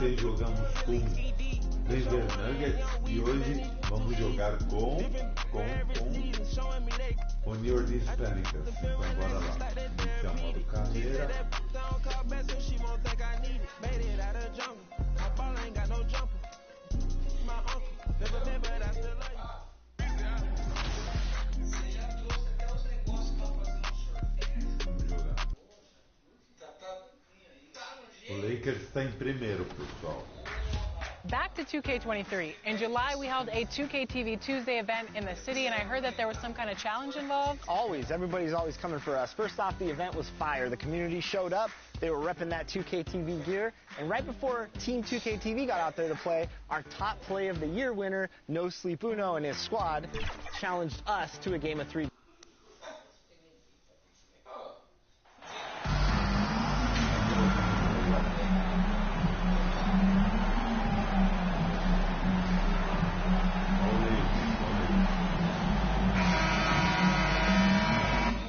Ontem jogamos com Denver Nuggets e hoje vamos jogar com o New Orleans Pelicans. Então bora lá. Iniciar o modo carreira. O Lakers está em primeiro, pessoal. Back to 2K23. In July, we held a 2K TV Tuesday event in the city, and I heard that there was some kind of challenge involved. Always. Everybody's always coming for us. First off, the event was fire. The community showed up. They were repping that 2K TV gear. And right before Team 2K TV got out there to play, our top play of the year winner, No Sleep Uno and his squad, challenged us to a game of 3.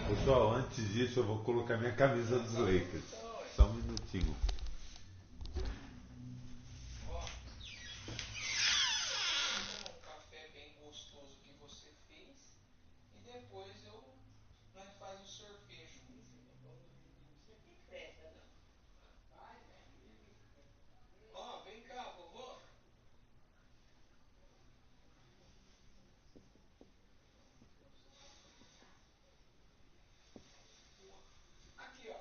Pessoal, antes disso eu vou colocar minha camisa dos Lakers. Só um minutinho. Café bem gostoso que você fez e depois nós faz o sorvejo. Ó, vem cá, vovô. Aqui, ó.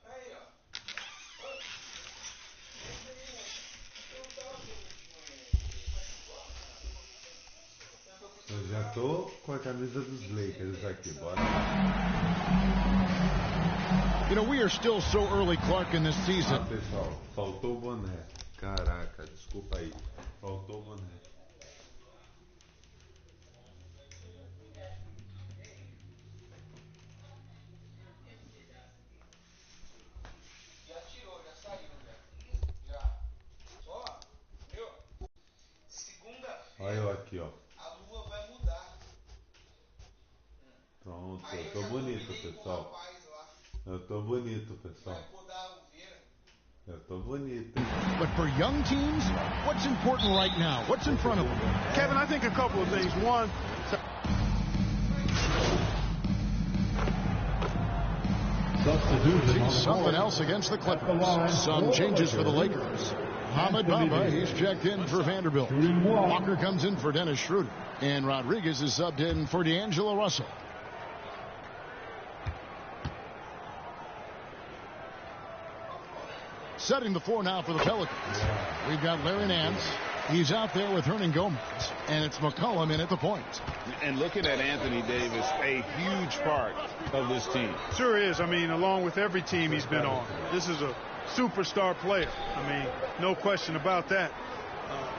Aí, ó. Eu já tô com a camisa dos Lakers aqui, bora. You know, we are still so early, Clark, in this season. Ah, pessoal, faltou o boné. Caraca, desculpa aí. Faltou o boné. Já tirou, já saiu, já. Ó, viu? Segunda-feira. Olha eu aqui, ó. A lua vai mudar. Pronto, Aí eu eu tô já bonito, combinei com o pessoal. rapaz lá. Eu tô bonito, pessoal. Vai podar a uveira. Eu tô bonito. But for young teams, what's important right now? What's in front of them? Kevin, I think a couple of things. One, Something else against the Clippers. Some changes for the Lakers. Hamid Bamba, he's checked in for Vanderbilt. Walker comes in for Dennis Schroeder. And Rodriguez is subbed in for D'Angelo Russell. Setting the floor now for the Pelicans. We've got Larry Nance. He's out there with Hernan Gomez. And it's McCollum in at the point. And looking at Anthony Davis, a huge part of this team. sure is. I mean, along with every team he's been on, this is a superstar player. I mean, no question about that.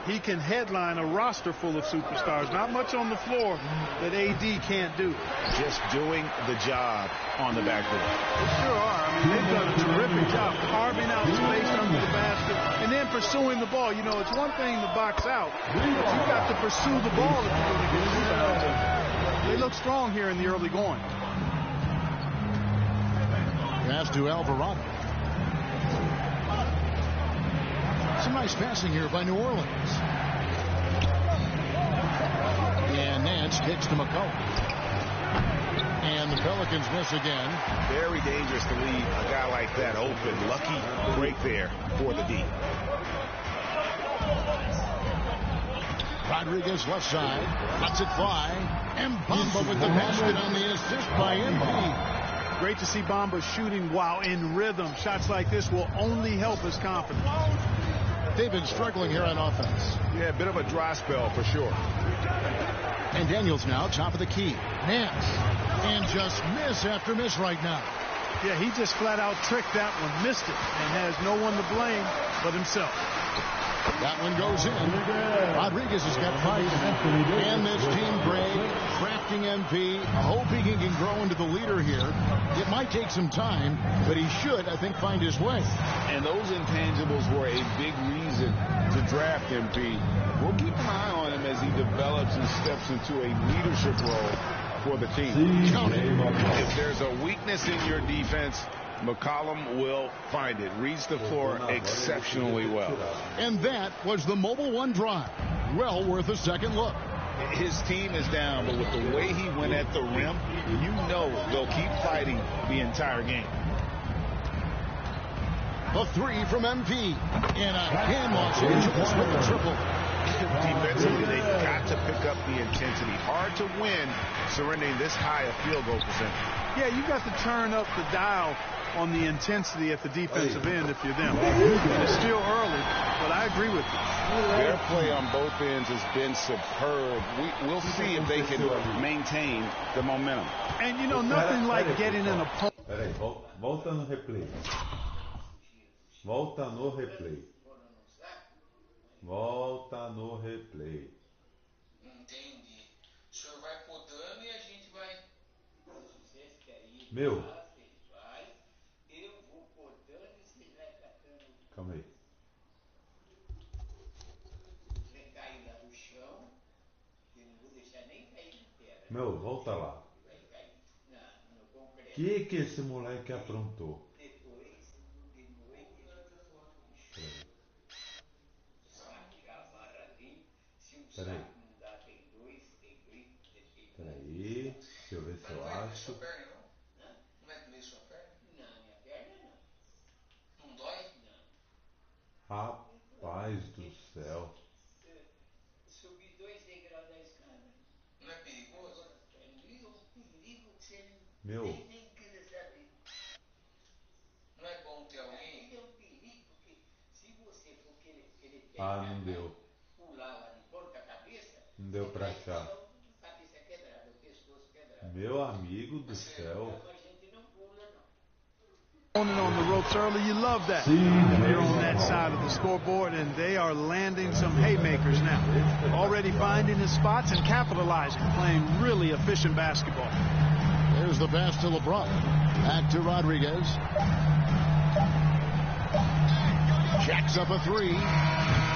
He can headline a roster full of superstars. Not much on the floor that AD can't do. Just doing the job on the backboard. They sure are. I mean, they've done a terrific job carving out space under the basket and then pursuing the ball. You know, it's one thing to box out, but you've got to pursue the ball if you're going to get rebounds. They look strong here in the early going. Pass to Alvarado. Some nice passing here by New Orleans. And Nance kicks to McCollum. And the Pelicans miss again. Very dangerous to leave a guy like that open. Lucky break there for the D. Rodriguez left side. Lets it fly. And Bamba with the basket on the assist by MP. Great to see Bamba shooting while in rhythm. Shots like this will only help his confidence. They've been struggling here on offense. Yeah, a bit of a dry spell for sure. And Daniels now top of the key. Nance. And just miss after miss right now. Yeah, he just flat out tricked that one, missed it, and has no one to blame but himself. That one goes in. Rodriguez has got 5. And this team, Greg, crafting MP, hoping he can grow into the leader here. It might take some time, but he should, I think, find his way. And those intangibles were a big reason to draft, MP. We'll keep an eye on him as he develops and steps into a leadership role for the team. If there's a weakness in your defense, McCollum will find it. Reads the floor exceptionally well. And that was the Mobile One drive. Well worth a second look. His team is down, but with the way he went at the rim, you know they'll keep fighting the entire game. A three from MP. And again, Los Angeles with the triple. Defensively, they've got to pick up the intensity. Hard to win surrendering this high a field goal percentage. Yeah, you got to turn up the dial on the intensity at the defensive end if you're them. And it's still early, but I agree with you. Their play on both ends has been superb. We'll see if they can maintain the momentum. And, you know, nothing like getting an opponent. Peraí, volta no replay. Volta no replay. Volta no replay. Entendi. O senhor vai podando e a gente vai. Meu. Calma aí. Meu, volta lá. Que esse moleque aprontou? Peraí. Peraí. Deixa eu ver se eu acho. Não vai doer sua perna? Não, minha perna não. Não dói? Não. Rapaz do céu. Subi 2 degraus da escada. Não é perigoso? É um perigo que você nem queira saber. Não é bom ter alguém? É um perigo que se você for querer pegar, Não deu. pular lá de ponta cabeça, Não deu pra achar. Cabeça quebrada, o pescoço quebrado. Meu amigo do céu. On the ropes early, you love that. They're on that side of the scoreboard, and they are landing some haymakers now. Already finding the spots and capitalizing, playing really efficient basketball. There's the pass to LeBron. Back to Rodriguez. Jacks up a three.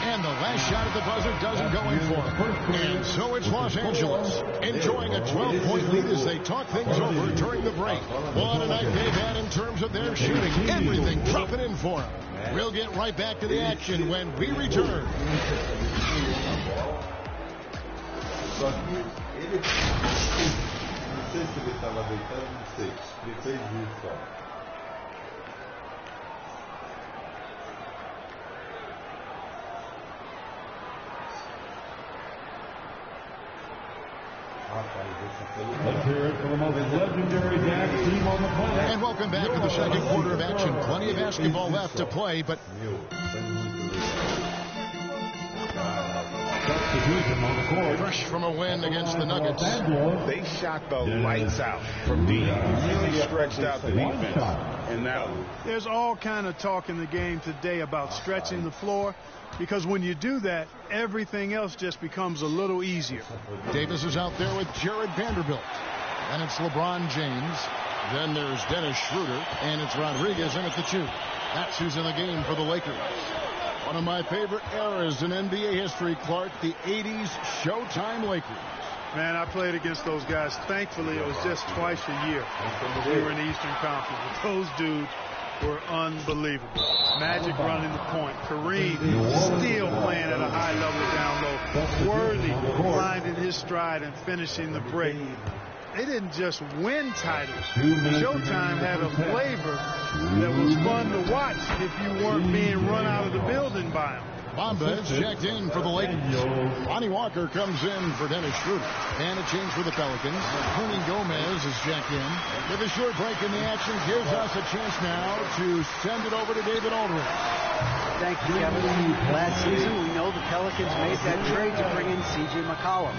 And the last shot at the buzzer doesn't go in for him. And so it's Los Angeles enjoying a 12-point lead as they talk things over during the break. What a night they've had in terms of their shooting. Everything dropping in for them. We'll get right back to the action when we return. Só que ele. Não sei se ele estava deitado, não sei. Ele fez isso, ó. Let's hear it for the most legendary Jacks team on the planet. And welcome back to the second quarter of action. Plenty of basketball left to play, but fresh from a win against the Nuggets. They shot the lights out from deep. Really stretched out the defense. And now there's all kind of talk in the game today about stretching the floor, because when you do that, everything else just becomes a little easier. Davis is out there with Jared Vanderbilt. And it's LeBron James. Then there's Dennis Schroeder. And it's Rodriguez in at the 2. That's who's in the game for the Lakers. One of my favorite eras in NBA history, Clark, the 80s Showtime Lakers. Man, I played against those guys. Thankfully, it was just twice a year. We were in the Eastern Conference. But those dudes were unbelievable. Magic running the point. Kareem still playing at a high level down low. Worthy finding his stride and finishing the break. They didn't just win titles. Showtime had a flavor that was fun to watch if you weren't being run out of the building by them. Bamba is checked in for the Lakers. Lonnie Walker comes in for Dennis Schroeder. And a change for the Pelicans. Tony Gomez is checked in. With a short break in the action, gives us a chance now to send it over to David Aldridge. Thank you, Kevin. Last season, we know the Pelicans made that trade to bring in C.J. McCollum.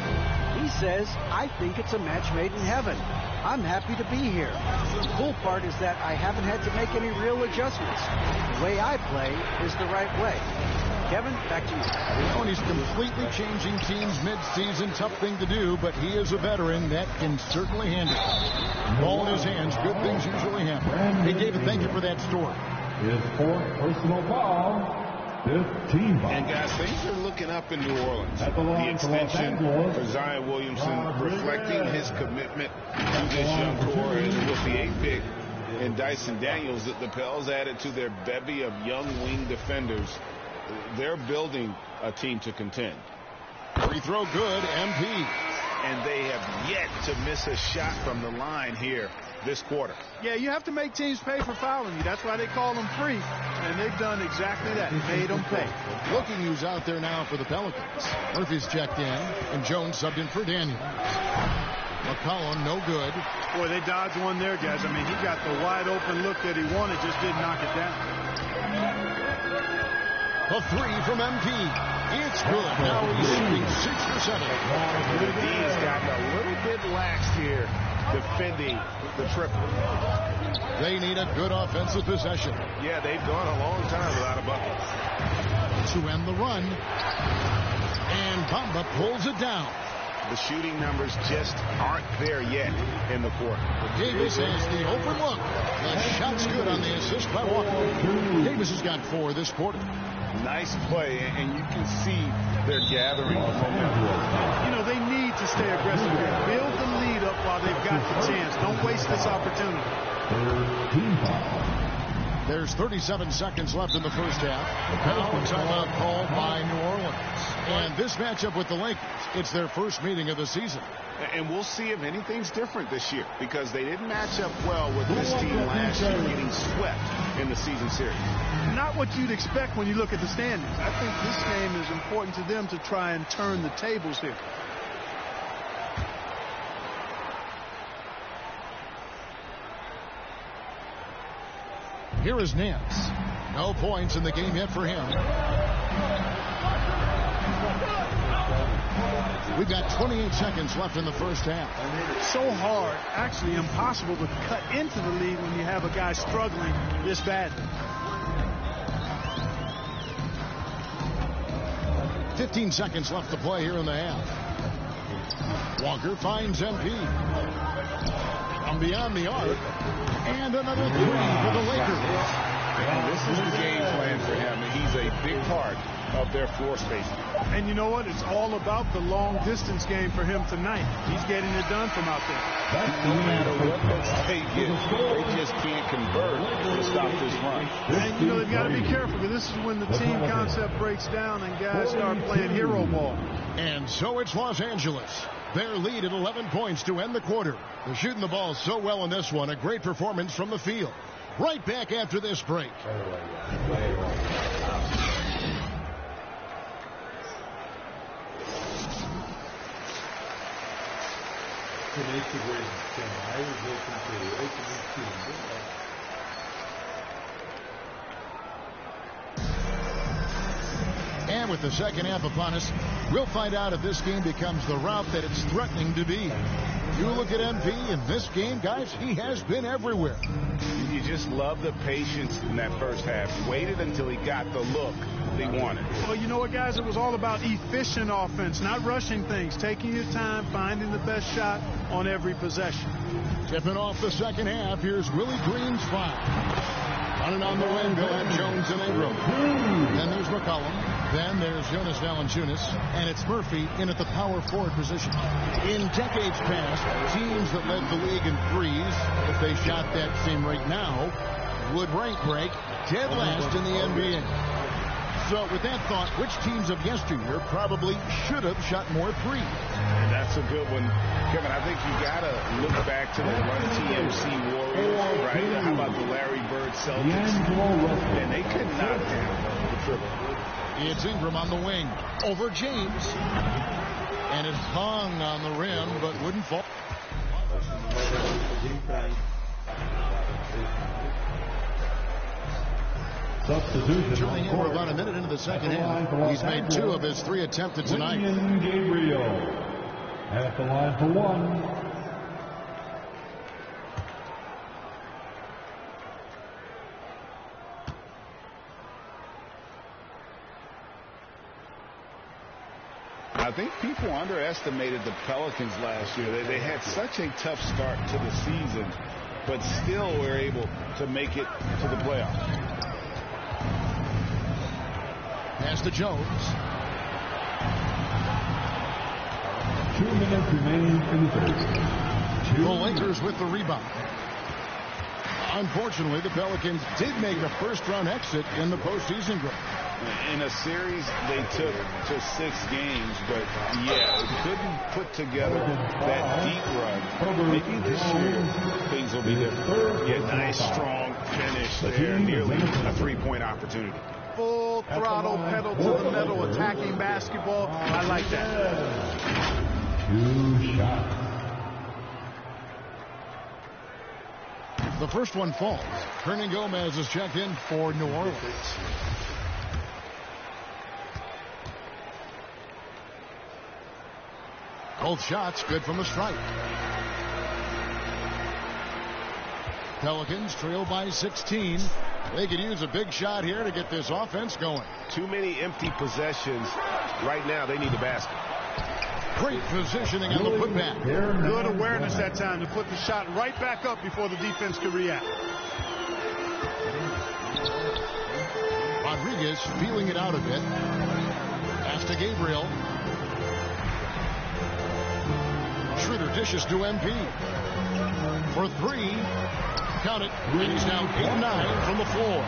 He says, I think it's a match made in heaven. I'm happy to be here. The cool part is that I haven't had to make any real adjustments. The way I play is the right way. Kevin, back to you. And he's completely changing teams mid-season. Tough thing to do, but he is a veteran that can certainly handle it. Ball in his hands, good things usually happen. Hey, David, thank you for that story. His fourth personal foul. And guys, things are looking up in New Orleans. The extension for Zion Williamson reflecting his commitment to this young core, and with the 8th pick and Dyson Daniels, the Pels added to their bevy of young wing defenders. They're building a team to contend. Free throw good, MP. And they have yet to miss a shot from the line here this quarter. Yeah, you have to make teams pay for fouling you. That's why they call them free. And they've done exactly that. Made them pay. Looking who's out there now for the Pelicans. Murphy's checked in, and Jones subbed in for Daniels. McCollum, no good. Boy, they dodged one there, guys. I mean, he got the wide open look that he wanted, just didn't knock it down. A three from MP. It's good. Now he's shooting 6 for 7. The D has gotten a little bit laxed here defending the triple. They need a good offensive possession. Yeah, they've gone a long time without a bucket. To end the run. And Bamba pulls it down. The shooting numbers just aren't there yet in the quarter. Davis has the open look. The shot's good on the assist by Walker. Davis has got 4 this quarter. Nice play, and you can see they're gathering momentum. You know, they need to stay aggressive here. Build the lead up while they've got the chance. Don't waste this opportunity. There's 37 seconds left in the first half. Now a timeout called by New Orleans. And this matchup with the Lakers, it's their first meeting of the season. And we'll see if anything's different this year, because they didn't match up well with this team last year, getting swept in the season series. Not what you'd expect when you look at the standings. I think this game is important to them to try and turn the tables here. Here is Nance. No points in the game yet for him. We've got 28 seconds left in the first half. So hard, actually impossible to cut into the lead when you have a guy struggling this badly. 15 seconds left to play here in the half. Walker finds MP. From beyond the arc. And another 3 for the Lakers. And this is the game plan for him. He's a big part of their floor spacing. And you know what? It's all about the long distance game for him tonight. He's getting it done from out there. No matter what looks they get, they just can't convert to stop this run. And you know, they've got to be careful, because this is when the team concept breaks down and guys start playing hero ball. And so it's Los Angeles. Their lead at 11 points to end the quarter. They're shooting the ball so well in this one. A great performance from the field. Right back after this break. And with the second half upon us, we'll find out if this game becomes the route that it's threatening to be. You look at MP in this game, guys, he has been everywhere. You just love the patience in that first half. He waited until he got the look they wanted. Well, you know what, guys? It was all about efficient offense, not rushing things, taking your time, finding the best shot on every possession. Tipping off the second half, here's Willie Green's foul. Running on the wing, they'll have Jones and Ingram. Then there's McCollum. Then there's Jonas Valanciunas. And it's Murphy in at the power forward position. In decades past, teams that led the league in threes, if they shot that same rate now, would rank break dead last in the NBA. So with that thought, which teams of yesteryear probably should have shot more threes? That's a good one, Kevin. I think you got to look back to the Run TMC Warriors, right? How about the Larry Bird Celtics? And they could not down the triple. It's Ingram on the wing over James. And it hung on the rim, but wouldn't fall. Turning in, we're about a minute into the second half. He's made 2 of his 3 attempted tonight. Gabriel at the line for 1. I think people underestimated the Pelicans last year. They had such a tough start to the season, but still were able to make it to the playoffs. Pass to Jones. 2 minutes remaining in the third. The Lakers with the rebound. Unfortunately, the Pelicans did make a first-round exit in the postseason group. In a series, they took to 6 games, but yeah, couldn't put together that deep run. Maybe this year things will be different. Yeah, nice, strong finish there, nearly a 3-point opportunity. Full throttle, pedal to the metal, attacking basketball. I like that. 2 shots. The first one falls. Hernan Gomez is checked in for New Orleans. Both shots good from the stripe. Pelicans trail by 16. They could use a big shot here to get this offense going. Too many empty possessions. Right now, they need a basket. Great positioning on the putback. Good awareness that time to put the shot right back up before the defense could react. Rodriguez feeling it out a bit. Pass to Gabriel. Schroeder dishes to MP. For 3. Count it. And he's now 8-9 from the floor.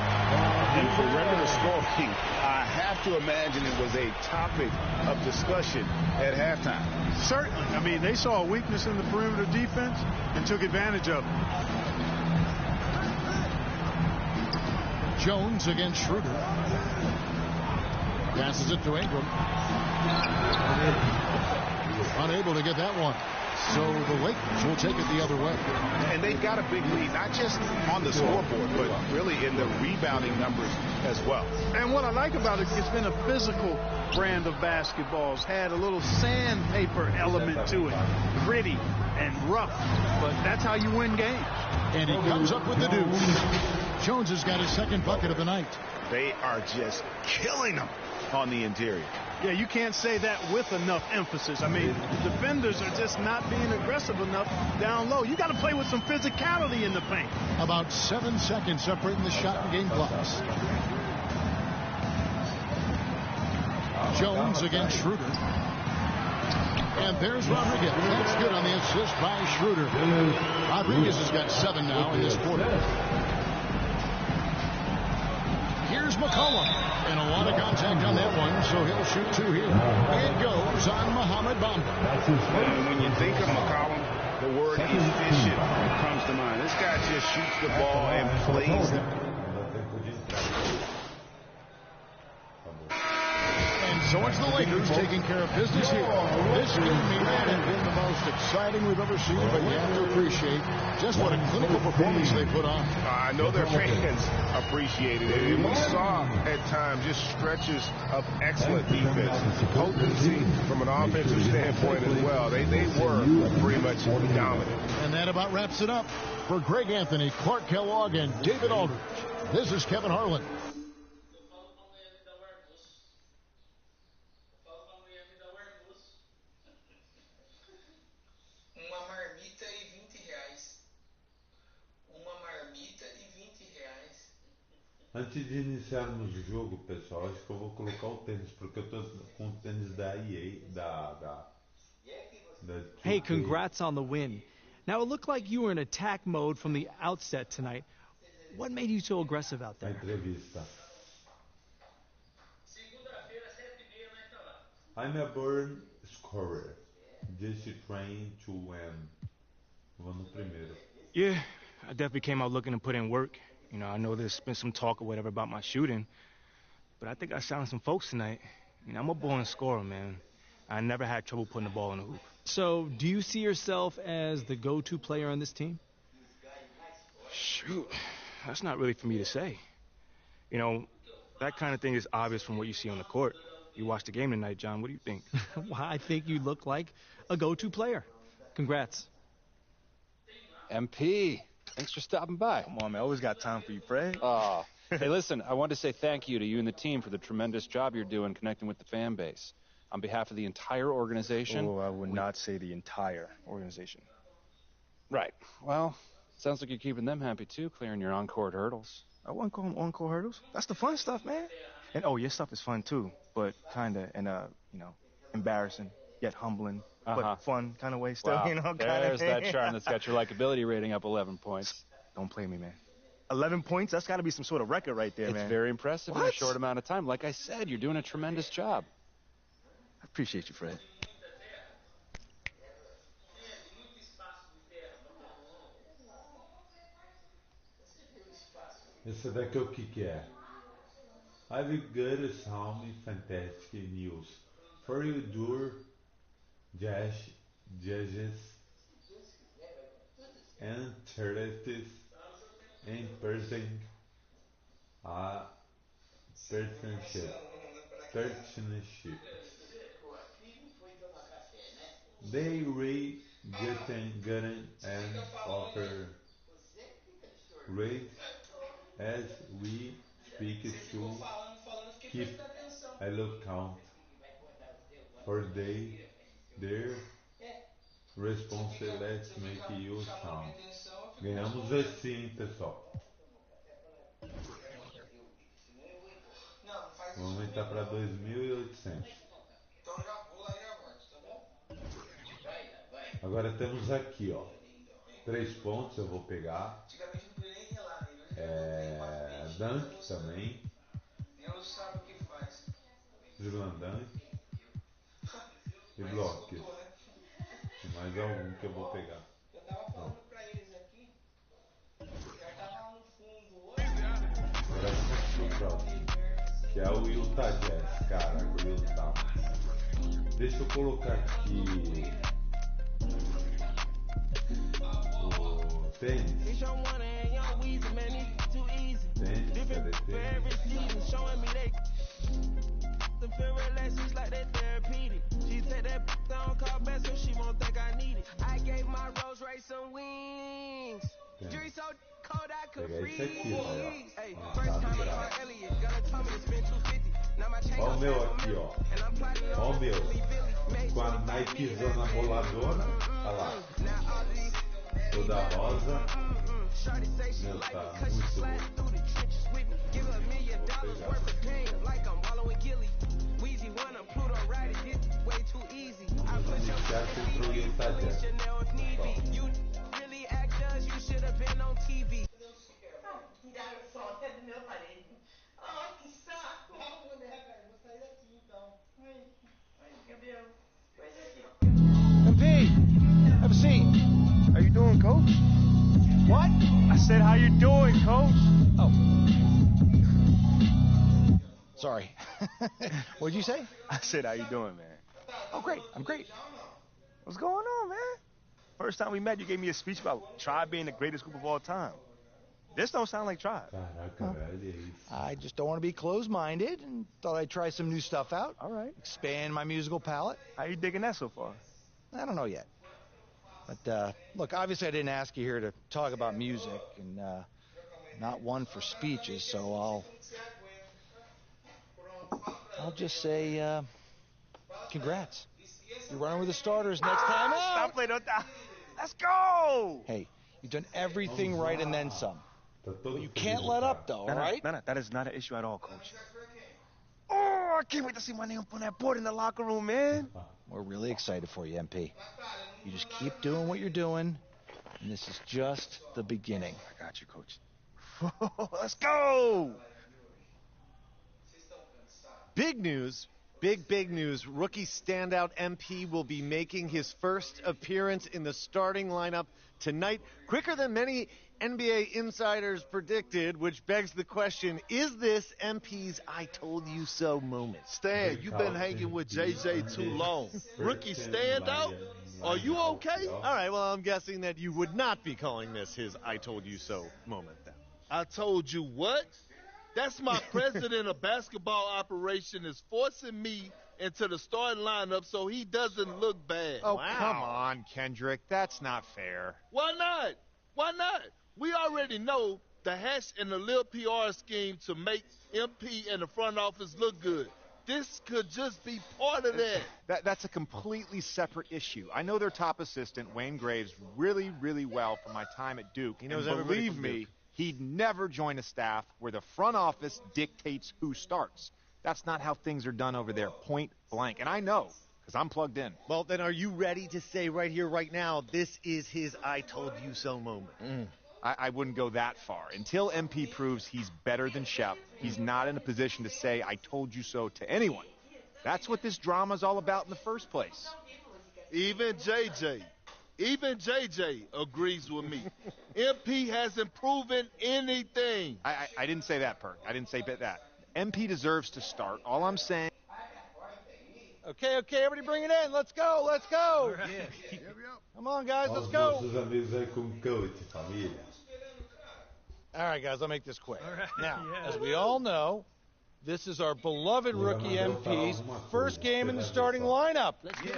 And for regular scoring, I have to imagine it was a topic of discussion at halftime. Certainly. I mean, they saw a weakness in the perimeter defense and took advantage of it. Jones against Schroeder. Passes it to Ingram. Unable to get that one. So the Lakers will take it the other way. And they've got a big lead, not just on the scoreboard, but really in the rebounding numbers as well. And what I like about it, it's been a physical brand of basketball. It's had a little sandpaper element to it. Gritty and rough. But that's how you win games. And he comes up with the deuce. Jones has got his second bucket of the night. They are just killing them on the interior. Yeah, you can't say that with enough emphasis. I mean, the defenders are just not being aggressive enough down low. You got to play with some physicality in the paint. About 7 seconds separating the shot and game clocks. Jones against Schroeder. And there's Rodriguez. That's good on the assist by Schroeder. Rodriguez has got 7 now in this quarter. Here's McCollum. And a lot of contact on that one, so he'll shoot 2 here. It goes on Mohamed Bamba. And when you think of McCollum, the word efficient comes to mind. This guy just shoots the ball and plays it. And so it's the Lakers taking care of business here. This game may not have been the most exciting we've ever seen, but you have to appreciate just what a clinical performance they put on. I know their fans appreciated it. And we saw at times just stretches of excellent defense, potency from an offensive standpoint as well. They were pretty much dominant. And that about wraps it up. For Greg Anthony, Clark Kellogg, and David Aldridge, this is Kevin Harlan. Antes de iniciarmos o jogo, pessoal, acho que eu vou colocar o tênis, porque eu tô com o tênis da EA, da Hey, congrats on the win. Now, it looked like you were in attack mode from the outset tonight. What made you so aggressive out there? entrevista. I'm a born scorer. Just train to win. Vou no primeiro. Yeah, I definitely came out looking to put in work. You know, I know there's been some talk or whatever about my shooting, but I think I silenced some folks tonight. You know, I'm a born scorer, man. I never had trouble putting the ball in the hoop. So, do you see yourself as the go-to player on this team? Shoot, that's not really for me to say. You know, that kind of thing is obvious from what you see on the court. You watched the game tonight, John. What do you think? Well, I think you look like a go-to player. Congrats. MP, thanks for stopping by. Come on, man. I always got time for you, Fred. Oh, hey, listen, I wanted to say thank you to you and the team for the tremendous job you're doing connecting with the fan base. On behalf of the entire organization. Oh, I would not say the entire organization. Right. Well, sounds like you're keeping them happy, too, clearing your on-court hurdles. I wouldn't call them on-court hurdles. That's the fun stuff, man. And oh, your stuff is fun too, but kind of in a, embarrassing yet humbling, but fun kind of way still, Wow. There's that charm that's got your likability rating up 11 points. Don't play me, man. 11 points? That's got to be some sort of record right there, man. It's very impressive in a short amount of time. Like I said, you're doing a tremendous job. I appreciate you, Fred. Esse daqui o que é? I've got some fantastic news for you, dear judges interested in pursuing a partnership. They get an offer rate as we speak to keep a lookout for their response. Let's make you sound. Ganhamos assim, pessoal. Vamos aumentar para 2.800. Agora temos aqui, ó, 3 pontos eu vou pegar. Dunk também. Dribbling dunk. E blocos. E mais algum que eu vou pegar. Pronto. Agora vamos pro próximo, que é o Utah Jazz. Caraca, o Utah. Deixa eu colocar aqui o tênis. Tênis, cadê tênis? Pegar esse aqui, ó. Ó o meu aqui, ó. Ó o meu. Com a Nikezona roladora. Olha lá. Toda rosa. Meu, tá muito bom. MP, have a seat. How you doing, Coach? What? I said, how you doing, Coach? Oh. Sorry. What'd you say? I said, how you doing, man? Oh, great. I'm great. What's going on, man? First time we met, you gave me a speech about Tribe being the greatest group of all time. This don't sound like Tribe. I just don't want to be closed-minded and thought I'd try some new stuff out. All right. Expand my musical palette. How you digging that so far? I don't know yet. But, look, obviously I didn't ask you here to talk about music, and not one for speeches, so I'll just say, congrats. You're running with the starters next time out. Stop playing. Let's go. Hey, you've done everything right and then some. But you can't let up, though, all right? No, that is not an issue at all, Coach. Oh, I can't wait to see my name up on that board in the locker room, man. We're really excited for you, MP. You just keep doing what you're doing, and this is just the beginning. I got you, Coach. Let's go. Big news. Big news. Rookie standout MP will be making his first appearance in the starting lineup tonight. Quicker than many NBA insiders predicted, which begs the question, is this MP's I told you so moment? Stan, you've been hanging with JJ too long. Rookie standout? Are you okay? All right, well, I'm guessing that you would not be calling this his I told you so moment then. I told you what? That's my president of basketball operation is forcing me into the starting lineup so he doesn't look bad. Oh, wow. Come on, Kendrick. That's not fair. Why not? Why not? We already know the hash and the little PR scheme to make MP and the front office look good. This could just be part of that. That's a completely separate issue. I know their top assistant, Wayne Graves, really, really well from my time at Duke. He knows everybody. Believe me, he'd never join a staff where the front office dictates who starts. That's not how things are done over there, point blank. And I know, because I'm plugged in. Well, then are you ready to say right here, right now, this is his I told you so moment? I wouldn't go that far. Until MP proves he's better than Shep, he's not in a position to say, I told you so to anyone. That's what this drama's all about in the first place. Even JJ agrees with me. MP hasn't proven anything. I didn't say that, Perk. I didn't say that. MP deserves to start. All I'm saying. Okay, everybody bring it in. Let's go. Right. Come on, guys, let's go. All right, guys, I'll make this quick. Right. Now, as we all know, this is our beloved rookie MP's first game in the starting lineup. Let's go.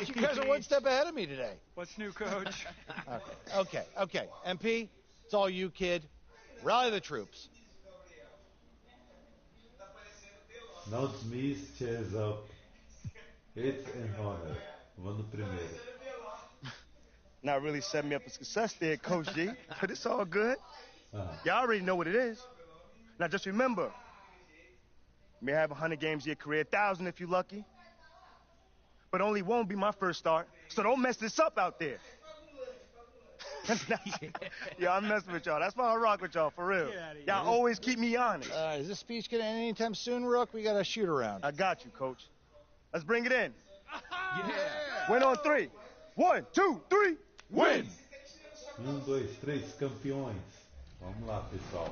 You guys are one step ahead of me today. What's new, Coach? Okay. MP, it's all you, kid. Rally the troops. Não desmisse, chase up. It's an honor. Vamos no primeiro. Not really setting me up for success there, Coach G, but it's all good. Y'all already know what it is. Now just remember, you may have 100 games in your career, 1,000 if you're lucky, but only one will be my first start, so don't mess this up out there. Yeah, I'm messing with y'all. That's why I rock with y'all, for real. Y'all always keep me honest. Is this speech going to end anytime soon, Rook? We got a shoot around. I got you, Coach. Let's bring it in. Win on 3. 1, 2, 3, win! 1, 2, 3, campeões. Vamos lá, pessoal.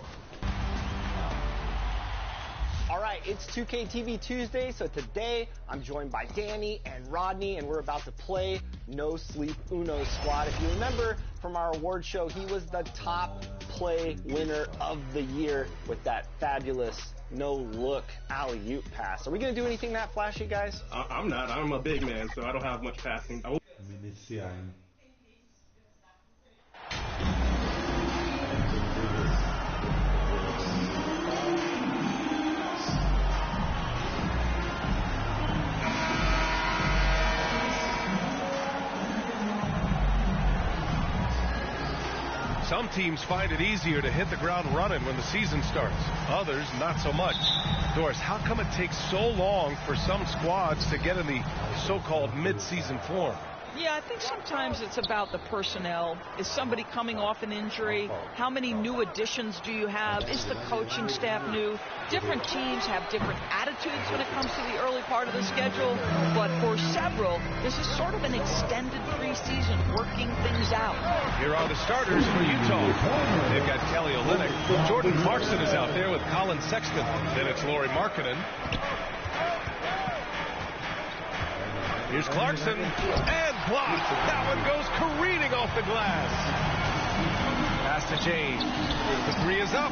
All right, it's 2K TV Tuesday, so today I'm joined by Danny and Rodney, and we're about to play No Sleep Uno Squad. If you remember from our award show, he was the top play winner of the year with that fabulous no-look alley-oop pass. Are we going to do anything that flashy, guys? I'm not. I'm a big man, so I don't have much passing. Some teams find it easier to hit the ground running when the season starts. Others, not so much. Doris, how come it takes so long for some squads to get in the so-called mid-season form? Yeah, I think sometimes it's about the personnel. Is somebody coming off an injury? How many new additions do you have? Is the coaching staff new? Different teams have different attitudes when it comes to the early part of the schedule. But for several, this is sort of an extended preseason, working things out. Here are the starters for Utah. They've got Kelly Olynyk. Jordan Clarkson is out there with Colin Sexton. Then it's Lauri Markkanen. Here's Clarkson, and blocked. That one goes careening off the glass. Pass to James. The three is up.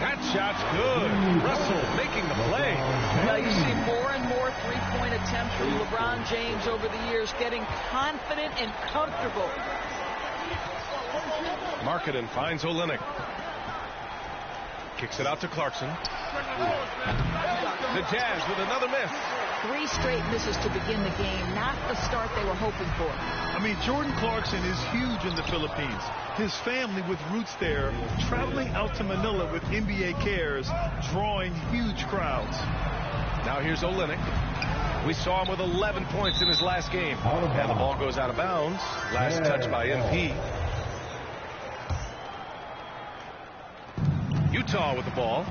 That shot's good. Russell making the play. Now you see more and more three-point attempts from LeBron James over the years, getting confident and comfortable. Markkanen finds Olynyk. Kicks it out to Clarkson. The Jazz with another miss. 3 straight misses to begin the game, not the start they were hoping for. I mean, Jordan Clarkson is huge in the Philippines. His family with roots there, traveling out to Manila with NBA cares, drawing huge crowds. Now here's Olynyk. We saw him with 11 points in his last game. And the ball goes out of bounds. Last touch by MP. Utah with the ball.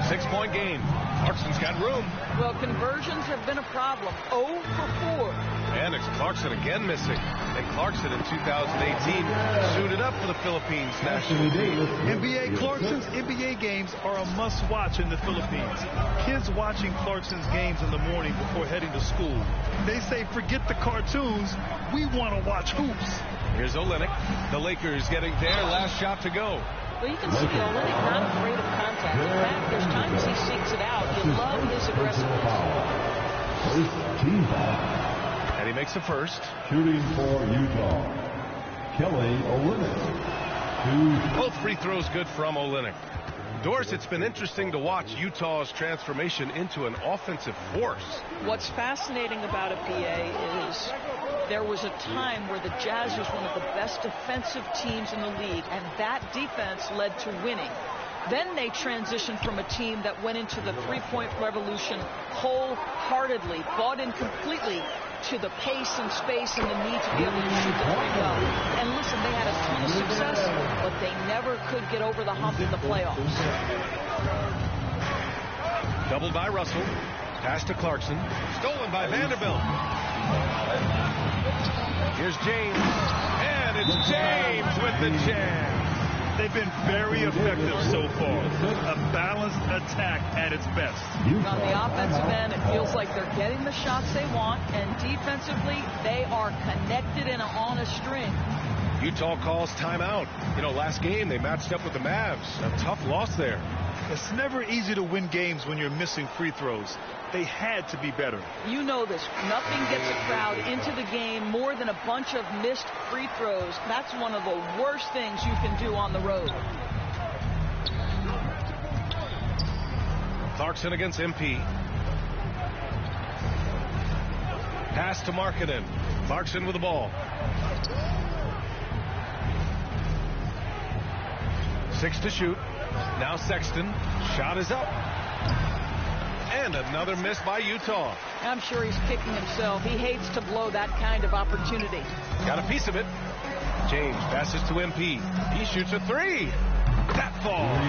6-point game. Clarkson's got room. Well, conversions have been a problem. 0 for 4. And it's Clarkson again missing. And Clarkson in 2018 suited up for the Philippines national team. Clarkson's NBA games are a must-watch in the Philippines. Kids watching Clarkson's games in the morning before heading to school. They say, forget the cartoons, we want to watch hoops. Here's Olynyk. The Lakers getting their last shot to go. Well, you can see Olynyk not afraid of contact. In fact, there's times he seeks it out. You love his aggressiveness. And he makes the first. Shooting for Utah, Kelly Olynyk. Both free throws good from Olynyk. Doris, it's been interesting to watch Utah's transformation into an offensive force. What's fascinating about it, PA, is there was a time where the Jazz was one of the best defensive teams in the league, and that defense led to winning. Then they transitioned from a team that went into the three-point revolution wholeheartedly, bought in completely to the pace and space and the need to be able to shoot the three well. And listen, they had a ton of success, but they never could get over the hump in the playoffs. Doubled by Russell. Pass to Clarkson. Stolen by Vanderbilt. Here's James. And it's James with the jam. They've been very effective so far. A balanced attack at its best. On the offensive end, it feels like they're getting the shots they want, and defensively, they are connected and on a string. Utah calls timeout. You know, last game they matched up with the Mavs. A tough loss there. It's never easy to win games when you're missing free throws. They had to be better. You know this. Nothing gets a crowd into the game more than a bunch of missed free throws. That's one of the worst things you can do on the road. Clarkson against MP. Pass to Markkanen. Clarkson with the ball. 6 to shoot. Now Sexton. Shot is up. And another miss by Utah. I'm sure he's kicking himself. He hates to blow that kind of opportunity. Got a piece of it. James passes to MP. He shoots a 3. That falls.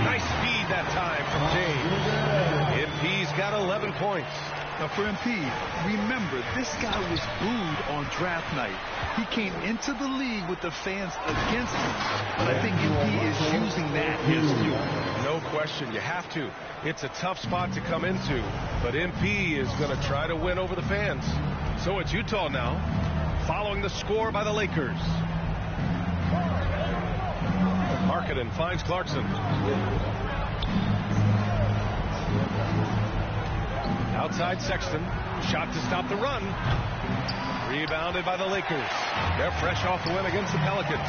Nice speed that time from James. MP's got 11 points. Now for MP, remember, this guy was booed on draft night. He came into the league with the fans against him. But I think MP is using that against you. No question, you have to. It's a tough spot to come into, but MP is going to try to win over the fans. So it's Utah now, following the score by the Lakers. Markkanen finds Clarkson. Outside Sexton. Shot to stop the run. Rebounded by the Lakers. They're fresh off the win against the Pelicans.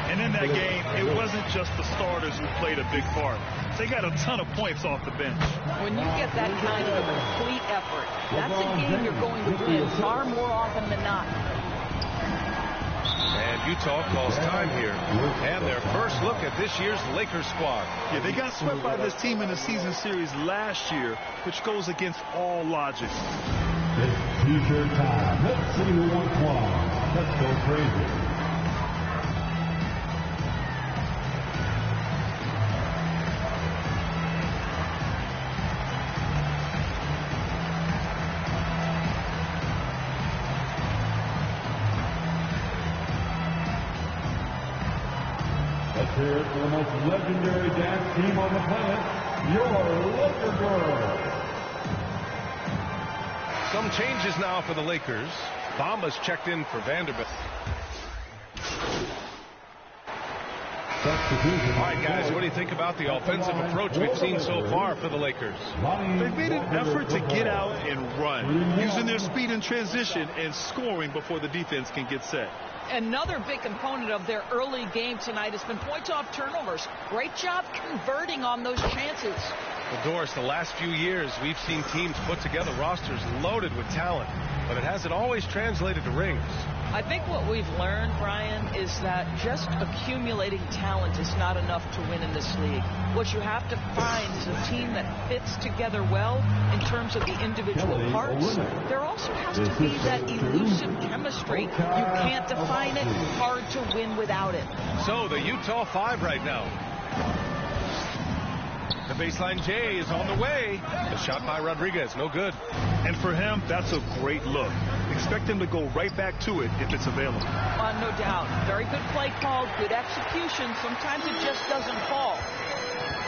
And in that game, it wasn't just the starters who played a big part. They got a ton of points off the bench. When you get that kind of a complete effort, that's a game you're going to win far more often than not. And Utah calls time here. And their first look at this year's Lakers squad. Yeah, they got swept by this team in the season series last year, which goes against all logic. It's T-shirt time. Let's see who wants one. Let's go crazy. Let's hear it for the most legendary dance team on the planet, your Laker Girls. Some changes now for the Lakers. Bamba's checked in for Vanderbilt. All right, guys, what do you think about the offensive approach we've seen so far for the Lakers? They've made an effort to get out and run, using their speed in transition and scoring before the defense can get set. Another big component of their early game tonight has been points off turnovers. Great job converting on those chances. Well, Doris, the last few years, we've seen teams put together rosters loaded with talent, but it hasn't always translated to rings. I think what we've learned, Brian, is that just accumulating talent is not enough to win in this league. What you have to find is a team that fits together well in terms of the individual parts. There also has to be that elusive chemistry. You can't define it. Hard to win without it. So the Utah 5 right now. The baseline J is on the way. The shot by Rodriguez, no good. And for him, that's a great look. Expect him to go right back to it if it's available. No doubt. Very good play call, good execution. Sometimes it just doesn't fall.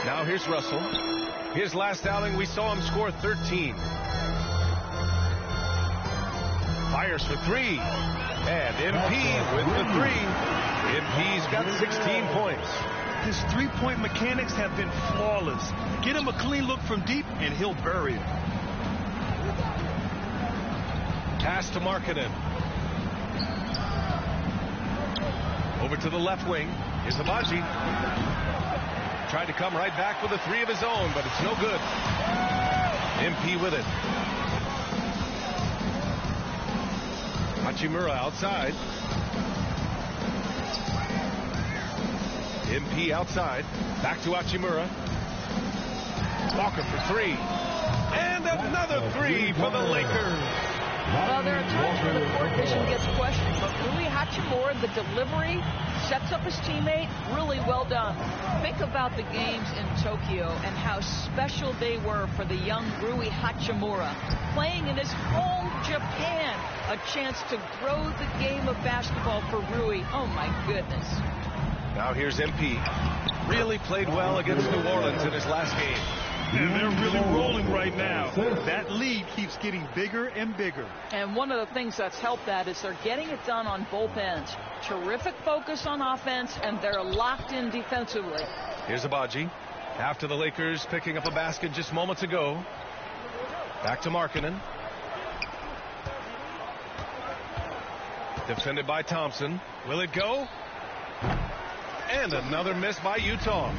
Now here's Russell. His last outing, we saw him score 13. Fires for 3. And MP with the 3. MP's got 16 points. His three-point mechanics have been flawless. Get him a clean look from deep, and he'll bury it. Pass to Markkanen. Over to the left wing. Here's Abaji. Tried to come right back with a 3 of his own, but it's no good. MP with it. Hachimura outside. MP outside. Back to Hachimura. Walker for three. And another three for the Lakers. Well, there are times where the court vision gets questioned, but Rui Hachimura, the delivery, sets up his teammate, really well done. Think about the games in Tokyo and how special they were for the young Rui Hachimura. Playing in his home Japan, a chance to grow the game of basketball for Rui. Oh, my goodness. Now here's MP. Really played well against New Orleans in his last game. And they're really rolling right now. That lead keeps getting bigger and bigger. And one of the things that's helped that is they're getting it done on both ends. Terrific focus on offense, and they're locked in defensively. Here's Abaji. After the Lakers picking up a basket just moments ago. Back to Markkanen. Defended by Thompson. Will it go? And another miss by Utah.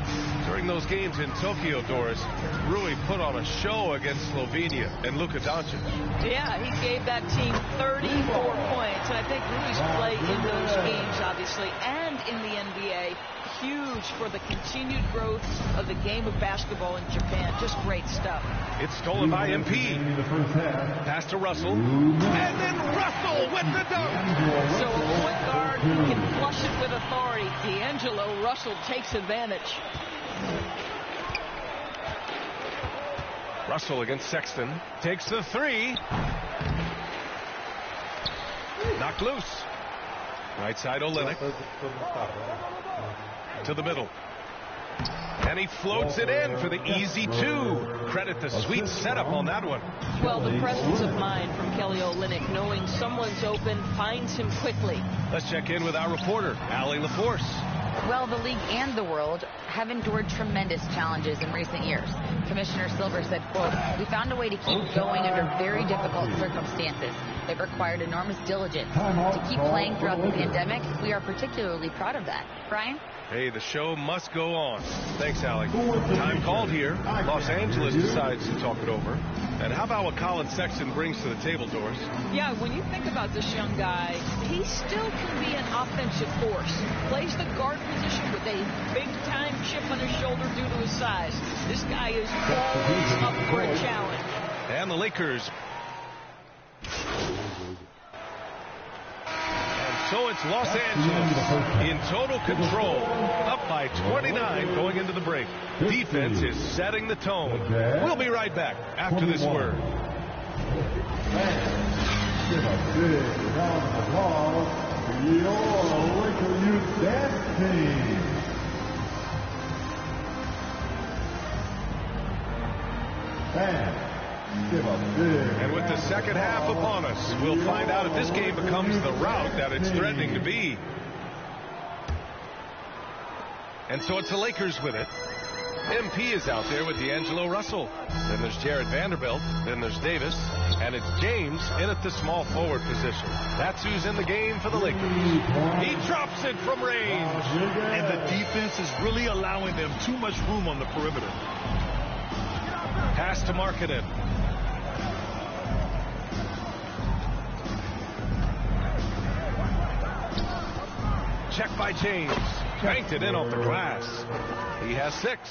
During those games in Tokyo, Doris, Rui put on a show against Slovenia and Luka Doncic. Yeah, he gave that team 34 points. And I think Rui's play in those games, obviously, and in the NBA, huge for the continued growth of the game of basketball in Japan. Just great stuff. It's stolen by MP. Pass to Russell. And then Russell with the dunk. So a point guard who can flush it with authority. D'Angelo Russell takes advantage. Russell against Sexton. Takes the three. Knocked loose. Right side Olynyk. To the middle. And he floats it in for the easy two. Credit the sweet setup on that one. Well, the presence of mind from Kelly Olynyk, knowing someone's open, finds him quickly. Let's check in with our reporter, Allie LaForce. Well, the league and the world have endured tremendous challenges in recent years. Commissioner Silver said, quote, "We found a way to keep going under very difficult circumstances. It required enormous diligence. To keep playing throughout the pandemic, we are particularly proud of that." Brian? Hey, the show must go on. Thanks, Allie. Time called here. Los Angeles decides to talk it over. And how about what Colin Sexton brings to the table, Doris? Yeah, when you think about this young guy, he still can be an offensive force. Plays the guard position with a big-time chip on his shoulder due to his size. This guy is always up for a challenge. And the Lakers. So it's Los Angeles in total control, up by 29 going into the break. Defense is setting the tone. We'll be right back after this word. Give a big round of applause to your Laker Youth Dance Team. And with the second half upon us, we'll find out if this game becomes the rout that it's threatening to be. And so it's the Lakers with it. MP is out there with D'Angelo Russell. Then there's Jared Vanderbilt. Then there's Davis. And it's James in at the small forward position. That's who's in the game for the Lakers. He drops it from range. And the defense is really allowing them too much room on the perimeter. Pass to Markkanen. Check by James. Banked it in off the glass. He has 6.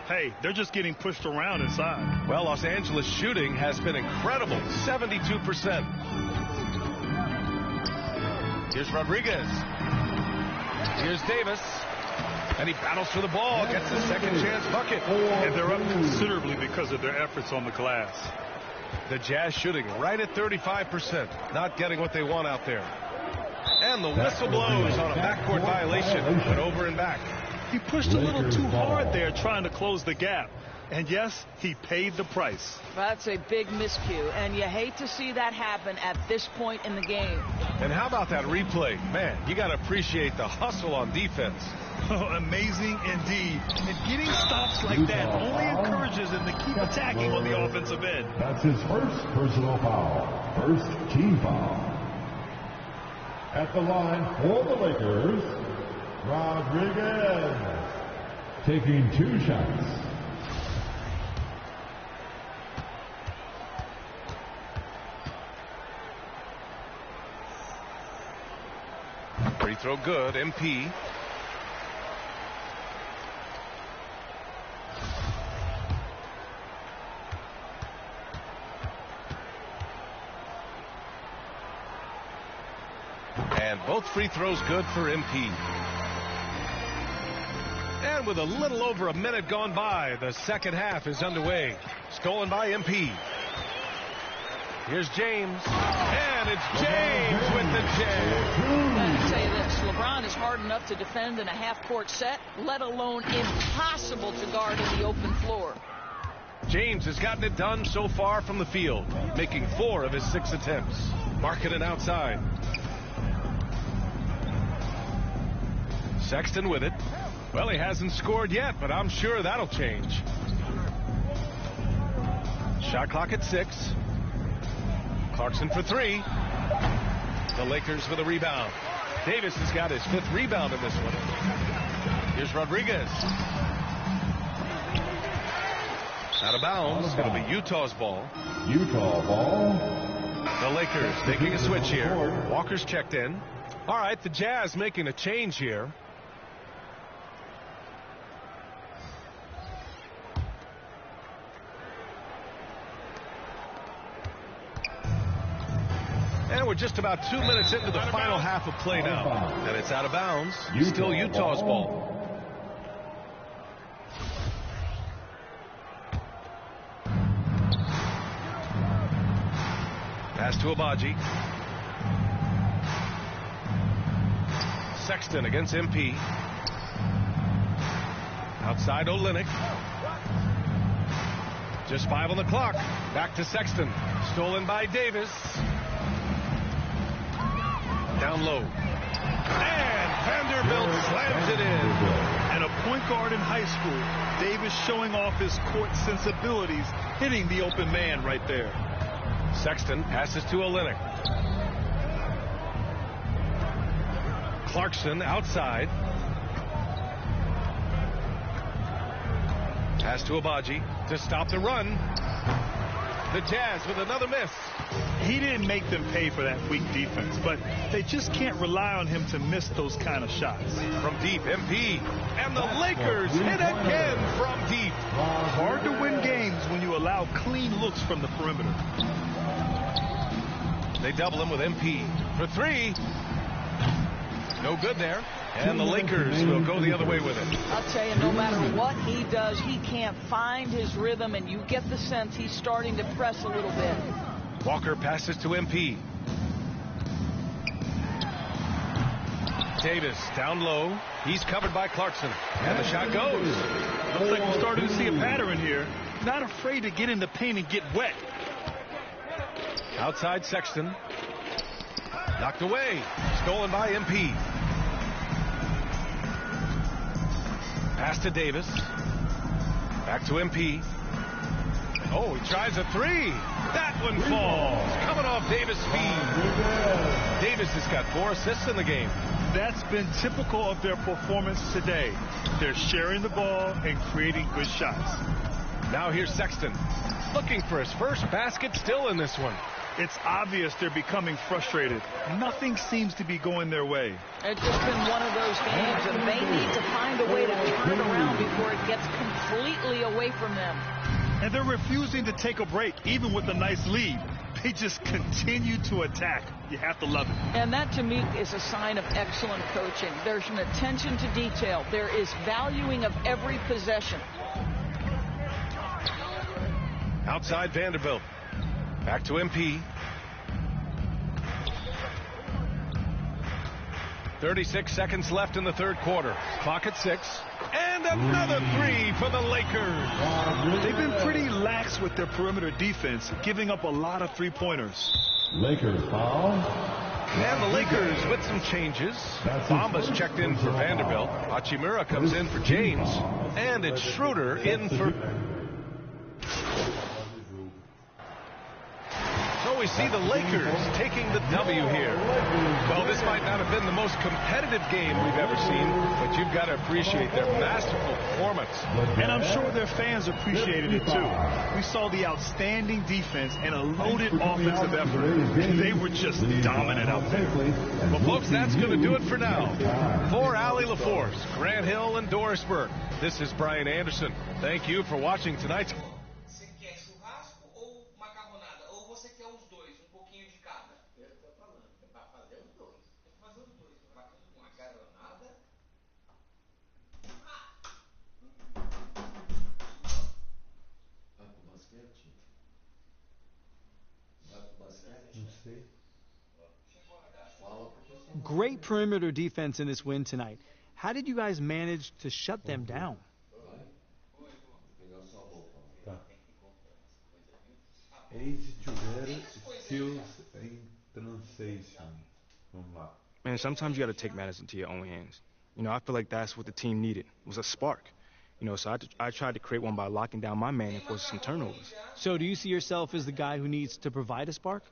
Hey, they're just getting pushed around inside. Well, Los Angeles shooting has been incredible. 72%. Here's Rodriguez. Here's Davis. And he battles for the ball, gets his second chance bucket. And they're up considerably because of their efforts on the glass. The Jazz shooting right at 35%. Not getting what they want out there. And the whistle blows on a backcourt violation, but over and back. He pushed a little too hard there trying to close the gap. And yes, he paid the price. That's a big miscue, and you hate to see that happen at this point in the game. And how about that replay? Man, you got to appreciate the hustle on defense. Oh, amazing indeed. And getting stops like that only encourages him to keep attacking on the offensive end. That's his first personal foul. First team foul. At the line for the Lakers, Rodriguez taking 2 shots. Free throw good. MP. And both free throws good for MP. And with a little over a minute gone by, the second half is underway. Stolen by MP. Here's James. And it's James with the jam. Let me tell you this. LeBron is hard enough to defend in a half-court set, let alone impossible to guard in the open floor. James has gotten it done so far from the field, making 4 of his 6 attempts. Marking it outside. Sexton with it. Well, he hasn't scored yet, but I'm sure that'll change. Shot clock at 6. Clarkson for 3. The Lakers with a rebound. Davis has got his 5th rebound in this one. Here's Rodriguez. Out of bounds. It'll be Utah's ball. Utah ball. The Lakers taking a switch here. Walker's checked in. All right, the Jazz making a change here. And we're just about 2 minutes into the final half of play now. And it's out of bounds. Still Utah's ball. Pass to Abaji. Sexton against MP. Outside Olynyk. Just 5 on the clock. Back to Sexton. Stolen by Davis. Down low. And Vanderbilt slams it in. And a point guard in high school, Davis showing off his court sensibilities, hitting the open man right there. Sexton passes to Olynyk. Clarkson outside. Pass to Abaji to stop the run. The Jazz with another miss. He didn't make them pay for that weak defense, but they just can't rely on him to miss those kind of shots. From deep, MP. And the Lakers hit again from deep. Hard to win games when you allow clean looks from the perimeter. They double him with MP for 3. No good there. And the Lakers will go the other way with it. I'll tell you, no matter what he does, he can't find his rhythm, and you get the sense he's starting to press a little bit. Walker passes to MP. Davis down low. He's covered by Clarkson. And the shot goes. Looks like we're starting to see a pattern here. Not afraid to get in the paint and get wet. Outside Sexton. Knocked away. Stolen by MP. Pass to Davis. Back to MP. Oh, he tries a 3. That one falls. Coming off Davis' feet. Davis has got 4 assists in the game. That's been typical of their performance today. They're sharing the ball and creating good shots. Now here's Sexton. Looking for his first basket still in this one. It's obvious they're becoming frustrated. Nothing seems to be going their way. It's just been one of those games, and they need to find a way to turn it around before it gets completely away from them. And they're refusing to take a break, even with a nice lead. They just continue to attack. You have to love it. And that, to me, is a sign of excellent coaching. There's an attention to detail. There is valuing of every possession. Outside Vanderbilt. Back to MP. 36 seconds left in the third quarter. Clock at 6. And another 3 for the Lakers. They've been pretty lax with their perimeter defense, giving up a lot of three-pointers. Lakers foul. And the Lakers with some changes. Bamba's checked in for Vanderbilt. Hachimura comes in for James. And it's Schroeder in for... So we see the Lakers taking the W here. Well, this might not have been the most competitive game we've ever seen, but you've got to appreciate their masterful performance. And I'm sure their fans appreciated it too. We saw the outstanding defense and a loaded offensive effort. They were just dominant out there. Well, folks, that's going to do it for now. For Allie LaForce, Grant Hill, and Doris Burke, this is Brian Anderson. Thank you for watching tonight's... Great perimeter defense in this win tonight. How did you guys manage to shut them down? Eles tiveram skills em transition. Vamos lá. Man, sometimes you got to take matters into your own hands. You know, I feel like that's what the team needed, was a spark. You know, so I tried to create one by locking down my man and forcing some turnovers. So do you see yourself as the guy who needs to provide a spark?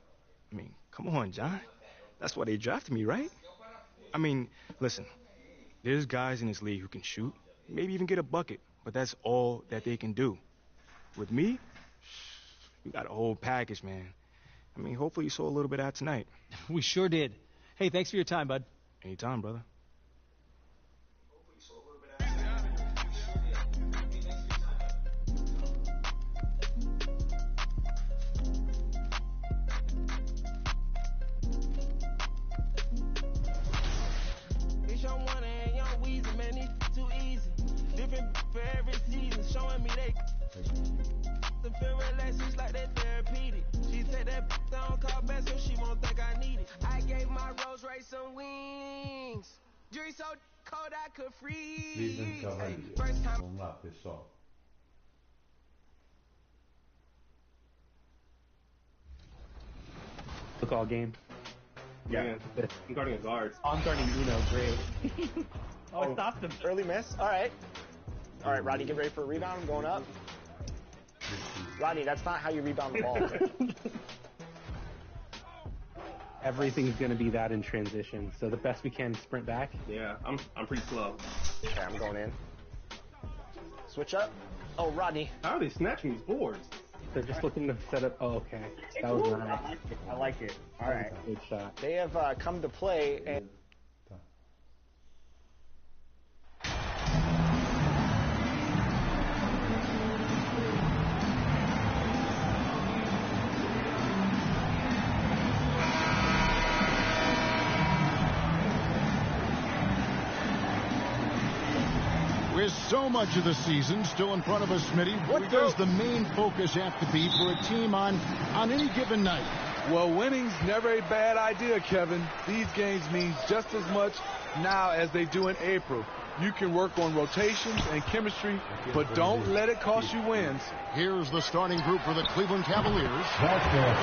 I mean, come on, John. That's why they drafted me, right? I mean, listen, there's guys in this league who can shoot, maybe even get a bucket, but that's all that they can do. With me, you got a whole package, man. I mean, hopefully you saw a little bit of that tonight. We sure did. Hey, thanks for your time, bud. Anytime, brother. For every season, showing me they to feel relaxed, it's like that therapeutic. She take that down, call back so she won't think I need it. I gave my Rolls Royce some wings. Jury so cold I could freeze. Hey, first time. Vamos lá, pessoal. Look all game. Yeah. I'm guarding a guard. Oh, I'm guarding Uno. Great. Oh, stopped him. Early miss. All right. All right, Rodney, get ready for a rebound. I'm going up. Rodney, that's not how you rebound the ball. Everything's going to be that in transition. So the best we can sprint back. Yeah, I'm pretty slow. Okay, I'm going in. Switch up. Oh, Rodney. How are they snatching these boards? They're just looking to set up. Oh, okay. That was nice. I like it. All right. Good shot. They have come to play. And With so much of the season still in front of us, Smitty, what does the main focus have to be for a team on any given night? Well, winning's never a bad idea, Kevin. These games mean just as much now as they do in April. You can work on rotations and chemistry, but don't let it cost you wins. Here's the starting group for the Cleveland Cavaliers.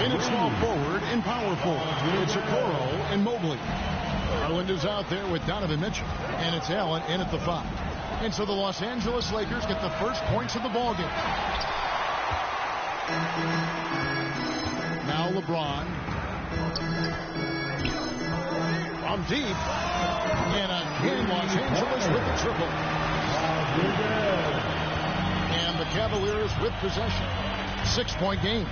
In at small forward and power forward, it's Okoro and Mobley. Garland is out there with Donovan Mitchell, and it's Allen in at the 5. And so the Los Angeles Lakers get the first points of the ballgame. Now LeBron. From deep. And again, Los Angeles with the triple. And the Cavaliers with possession. 6-point game.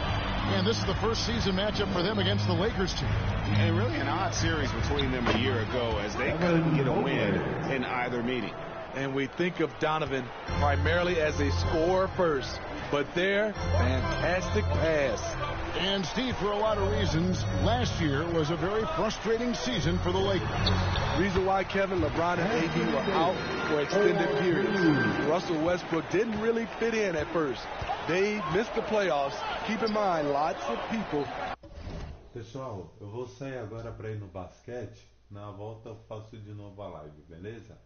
And this is the first season matchup for them against the Lakers team. And really an odd series between them a year ago as they couldn't get a win in either meeting. And we think of Donovan primarily as a scorer first. But there, fantastic pass. And Steve, for a lot of reasons, last year was a very frustrating season for the Lakers. Reason why, Kevin, LeBron and AD were out for extended periods. Russell Westbrook didn't really fit in at first. They missed the playoffs. Keep in mind, lots of people. Pessoal, eu vou sair agora para ir no basquete. Na volta eu faço de novo a live, beleza?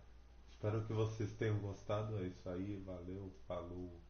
Espero que vocês tenham gostado. É isso aí, valeu, falou.